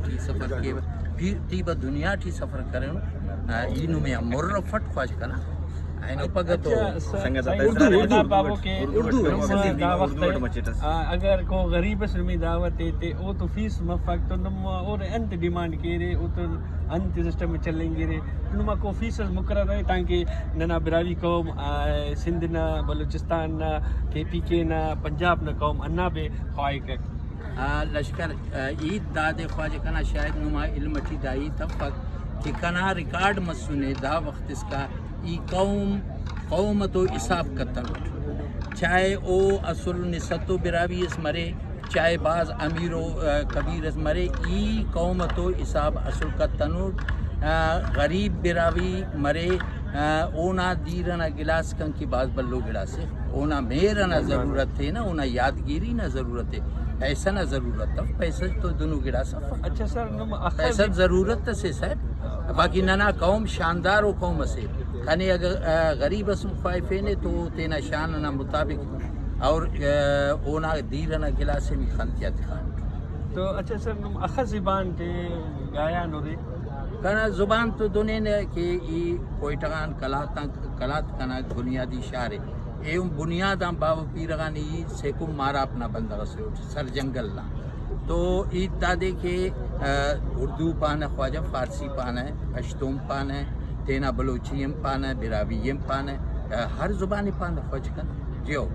ٹھی سفر کے پھر تیبہ دنیا ٹھی سفر کریں اینو میں مر فٹ خواج کنا اینو پگہ تو اگر کو غریب سلمی دعوت ہے او تو فیس مفق تو نم اور انت ڈیمانڈ کی رہے او تو انت سسٹم میں چلیں گے رہے نما کو فیسز مقرر ہے تاکہ ننا براوی قوم سندھ نہ بلوچستان نہ کے پی کے نہ پنجاب نہ قوم انا بے خواہی کر لشکر عید داد خواجہ کنا شاید نما علم ٹھی دائی تفق کہ کنا ریکارڈ مسنے دا وقت اس کا ای قوم تو حساب کتن چاہے او اصل نسطو براوی اس مرے چاہے بعض امیر و کبیر اس مرے ای قوم تو حساب اصل کتن غریب براوی مرے اونا دیرنا گلاس کن کی بعض بلو گلاسے اونا میرنا ضرورت ہے نا اونا یادگیری نا ضرورت ہے ایسا نہ ضرورت ہے پیسہ تو دونوں گلاس اچھا سر پیسہ ضرورت سے صاحب باقی ننا قوم شاندار و قوم سے کھانے اگر غریب اسم خواہفے نے تو تینا شان نا مطابق اور اونا دیرنا گلاسے میں خانتیات خان تو اچھا سر نم اخذ زبان تے گایا نورے کنا زبان تو دونے نے کہ ای کوئٹغان کلات کنا بنیادی شعر ایوم بنیاداں باب پیرغان ای سیکم مارا اپنا بندہ سے اٹھ سر جنگل نا تو عید دادے کے اردو پانا خواجہ فارسی پانا ہے پشتوم پانا ہے تینا بلوچیم پانا ہے براویم پانا ہے ہر زبانی پانا خواجہ کن جیو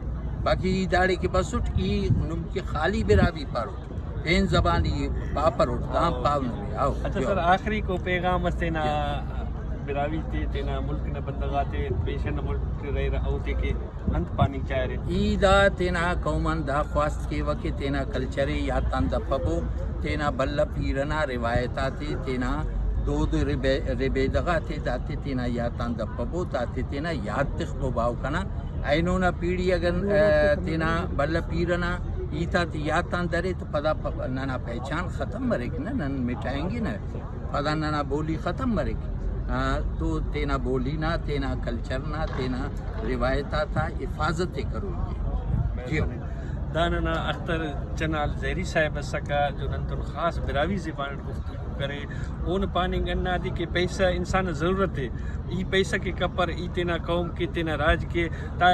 باقی ای داڑے کے بس اٹھ ای نم کے خالی براوی پار اٹھ این زبانی پاپر اٹھ دام پاو نمی آؤ. اچھا سر آخری کو پیغام استینا براوی تینا ملک نہ بندگاتے پیشن ملک رہے رہوتے کہ انت پانی چاہ رہے ایدا تینا قومن دا خواست کے وقت تینا کلچرے یا تان دا پبو تینا بلہ پیرنا روایتاتے تینا دود ربیدغاتے داتے تینا یا تان دا پبو داتے تینا یاد تخبو باو کنا اینونا پیڑی اگر تینا بلہ پیرنا ایتا یا تان درے تو پدا ننا پہچان ختم مرے نا نن مٹائیں گے نا پدا ننا بولی ختم مرے تو تینا بولی نا تینا کلچر نا تینا روایتا تھا حفاظت کرو گے جیو داننا اختر چنال زہری صاحب سکا جو ننتن خاص براوی زبان گفتگو کرے اون پانی گنا دی کہ پیسہ انسان ضرورت ہے ای پیسہ کے کپر ای تینا قوم کے تینا راج کے تا